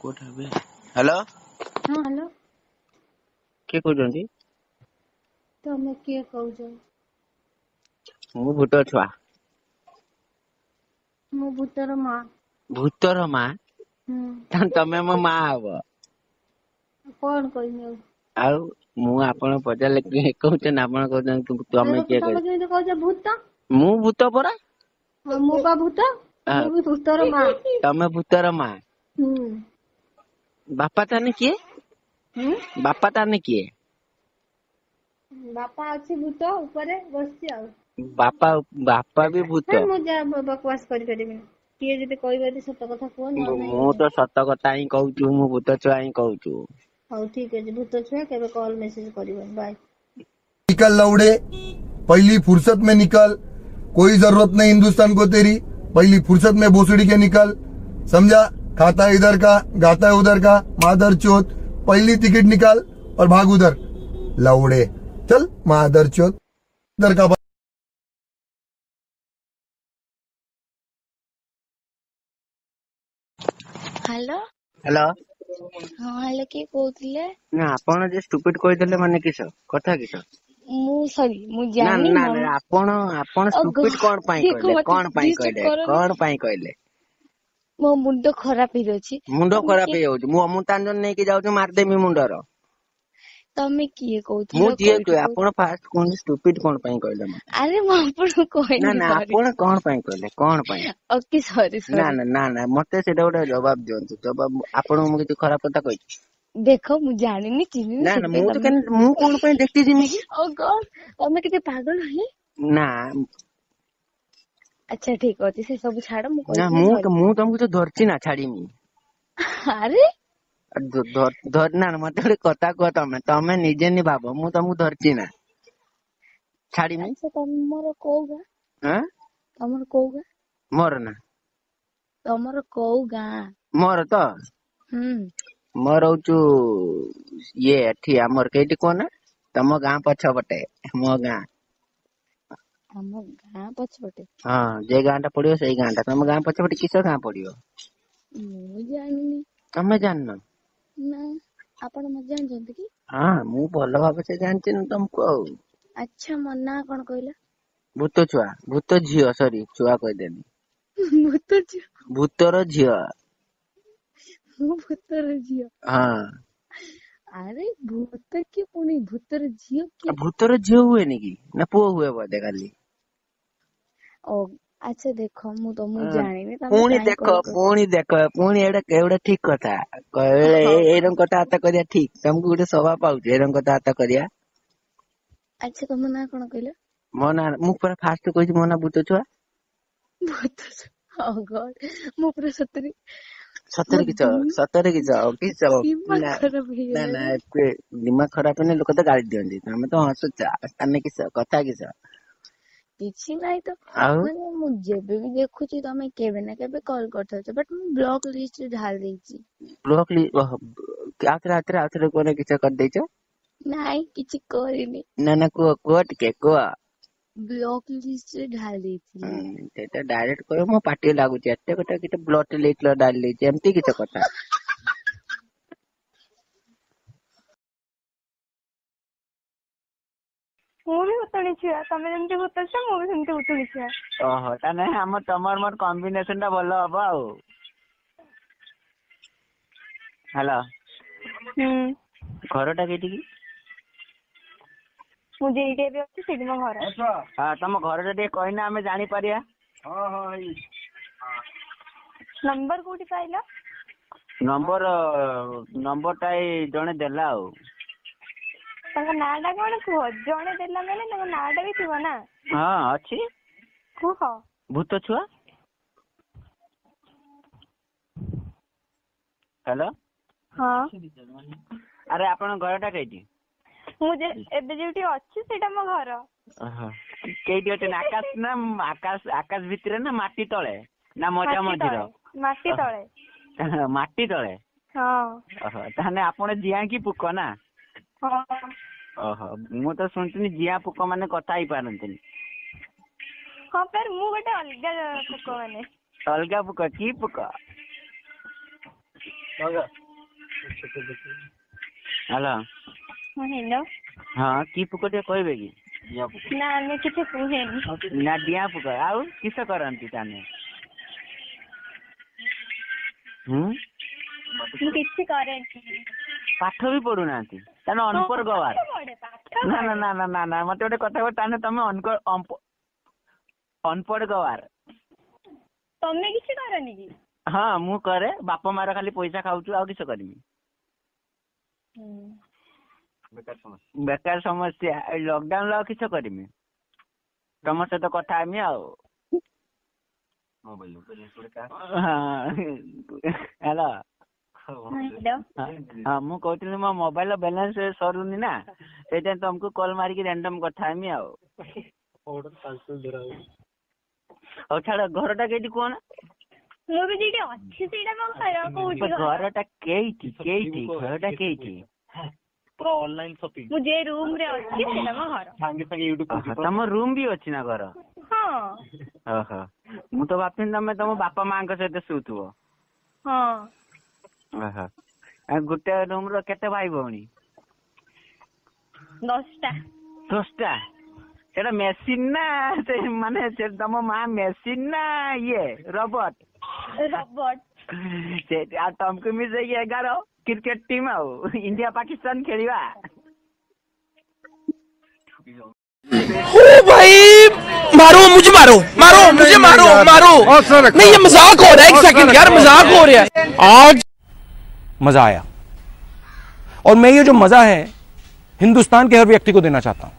hello हाँ hello किए कहते तमे किए कहूछ मु भूत छुआ मो भूतर माँ भूतर माँ तमे मो माँ हब कौन कहनी आउ मु आपण पचारे किए कहते आप तमे किए तमे केमती कहछ भूत मु भूत परा मो बा भूत मु भी भूतर माँ तमे भूतर माँ बापा ताने किए बापा ताने किए बापा अच्छी भूत ऊपर बसची आ बापा बापा भी भूत मु जा बकवास करि परिबिनी किए जदि कहबे सत कथा कह न मु तो सत कथा ही कहूँ मु भूत छुआ ही कहूँ हौ ठीक है भूत छुआ केबे कॉल मेसेज करिबन बाय निकल लौड़े पहली फुर्सत में निकल कोई जरूरत नहीं हिंदुस्तान को तेरी पहली फुर्सत में भोसड़ी के निकल समझा खाता है इधर का गाता है उधर का मादर चोत पहली टिकट निकाल और भाग उधर लौड़े चल मादर चोत इधर का हेलो हेलो हाँ हेलो किए कहउथिले ना आपण जे स्टुपिड कहिदेले माने किस कथा किस मु सॉरी मु ना जानी ना ना आपण आपण स्टुपिड कोन पाई कहले कोन पाई कहले मो मुंड खराब हो जाଉଛି मुंड खराब हे जाଉଛି मु अमृतांजन नै कि जाउछु मार देमी मुंडर तमे किए मु कहउथिलो जे तो आपण फास्ट कोन स्टुपिड कोन पाई कहले मते अरे मु आपन कहनी ना ना आपण कोन पाई कहले कोन पाई ओके सॉरी ना सॉरी ना ना ना मते सेटा गोटे जवाब दियंतु जवाब आपण मु किछ खराब कथा कहि देखो मु जानिनी चिन्हिनी ना ना मु तो केन मु कोन पाई देखति जिमी कि ओ गॉड तमे किते पागल है ना अच्छा ठीक अछि से सब छाड़ मु ना कहनी मु तुमको तो धरची ना छाड़ीमी अरे धर ना मते गोटे कथा कह तमे निजे नि भाबो मु तुमको धरची ना छाड़ीमी अच्छा तमरो कोगा हां तमरो कोगा मोर ना तमरो कोगा मोर तो मोर होचु ये एठी हमर केटी कोना तम गां पछ बटे मो गां हम गां पछपटे हां जे गांटा पड़ियो सेई गांटा तम गां पछपटे किस गां पड़ियो मु जानिनी तमे जानना ना आपण म जानजंत कि हां मु भलो भाबे से जानछि न तुमको अच्छा मो ना कोन कहला भूत छुआ भूत झियो सॉरी छुआ कह देनी भूतर झियो भूतर झियो हां अरे भूत के पुणी भूतर झियो के भूतर झियो हुए नी कि ना पुओ हुए बोधे खाली ओ अच्छा देखो मु तो मु जानिनी पुणी देखो पुणी एड़ा ठीक कथा कहले एरम कथा आता करिया ठीक तुमको गोटे सभा पाउछ एरम कथा आता करिया अच्छा तुम ना कोन कहला मो ना मु पर फास्ट कहि मो ना भूत छुआ ओ गॉड मु पूरा सतरी सतरे किछ दिमाग खराब हो ना गया ना दिमाग खराब ने लोक तो गाली दियंती हमें तो हसुचा तने किछ कथा किछ किछि नाही तो आउ माने मु जेबे भी देखुची तमे केबे ना केबे कॉल करथछ बट मु ब्लॉक लिस्ट ढाल देछि ब्लॉक आउथरे कोने किछ कर देछो नाही किछि करिनी ना ना को टिके को ब्लॉक लिस्ट ढाल देछि तेटा डायरेक्ट कहो मो पाटी लागुची एते कटा किटे ब्लॉक लिस्ट डाल लेछि एम्ति किछ कथा ମୁଁ ବି ଭୁତୁଣି ଛୁଆ ତମେ ଯେମିତି ଭୂତ ଛୁଆ ମୁଁ ବି ସେମିତି ଭୁତୁଣି ଛୁଆ ଓହୋ ତାନେ ଆମ ତମର ମୋର କମ୍ବିନେସନ ଟା ଭଲ ହବ ଆଉ हेलो घरटा केटी की ମୁଁ ଯେଇଠି ଏବେ ଅଛି ସେଇଠି ମୋ ଘର हां तम घर टे कहना आमे जानि परिया हां हां ନମ୍ବର କୋଉଠି ପାଇଲ नंबर टा जणे देला ଆଉ ତାଙ୍କ ନାଁଟା କଣ କୁହ ଜଣେ ଦେଲା ମାନେ ତାଙ୍କ ନାଁଟା ବି ଥିବ ନା हां अछि କୁହ भूत छुआ हेलो ହଁ अरे आपण घरटा केटी ମୁଁ ଏବେ ଯୋଉଠି ଅଛି ସେଇଟା ମୋ ଘର केटी अटे आकाश ना आकाश भितरे ना माटी तळे ना मजा मझिर ମାଟି ତଳେ माटी तळे ହଁ ताने आपण जिया की पुक ना ହଁ ओहो मु तो सुनथिनी जिया पुक माने कथा ही पारंतनी ହଁ पर ମୁଁ ଗୋଟେ ଅଲଗା ପୋକ ମାନେ अलगा पुक की पुक हेलो हेलो हाँ की पुक टे कहबे कि ना मैं किसी कुहेनी ना डिया पुक आउ किस करंती ताने ମୁଁ କିଛି କରେନି पाठ भी पढ़ु नांती ताने अनपढ़ गवार ପଢେ ପାଠ ना ना ना ना ना ना मते गोटे कथा ताने तमे अनपढ़ गवार ତମେ କିଛି କରନି କି हाँ मु करे बापा मार खाली पैसा खाऊछु आ किस करमी बेकार समस्या लॉकडाउन ला किस करमी तम सहित कथा आमी आ मोबाइल हेलो हेलो हाँ मु कहती मो मोबाइल बैलेंस सरुनी ना से तुमको कॉल मारिकी रैंडम कथा आमी आ छाड़ घरटा केटी कोन ମୁଁ ବି ଯେଠି ଅଛି ସେଇଟା ମୋ ଘର କୋଉଠି ଘରଟା କେଇଠି କେଇଠି ଘରଟା କେଇଠି ऑनलाइन शॉपिंग ମୁଁ ଯେ ରୁମ ରେ ଅଛି ସେଇଟା ମୋ ଘର सांगे सांगे यूट्यूब तम रूम भी अच्छी ना घर ହଁ ओहो मु तो भाबथिन तमे तम बापा मां सहित सुथुबो ହଁ ओहो गुटे रूम रो केते भाई भौणी 10ଟା 10टा सेटा मेसिन ना से माने से तम मां मेसिन ना ये रोबोट रबट से आ तुमको मिसे 11 क्रिकेट टीम आ इंडिया पाकिस्तान खेलिबा ओ भाई मारो मुझे मारो मारो मुझे मारो मारो नहीं ये मजाक हो रहा है एक सेकंड यार मजाक हो रहा है आज मजा आया और मैं ये जो मजा है हिंदुस्तान के हर व्यक्ति को देना चाहता हूं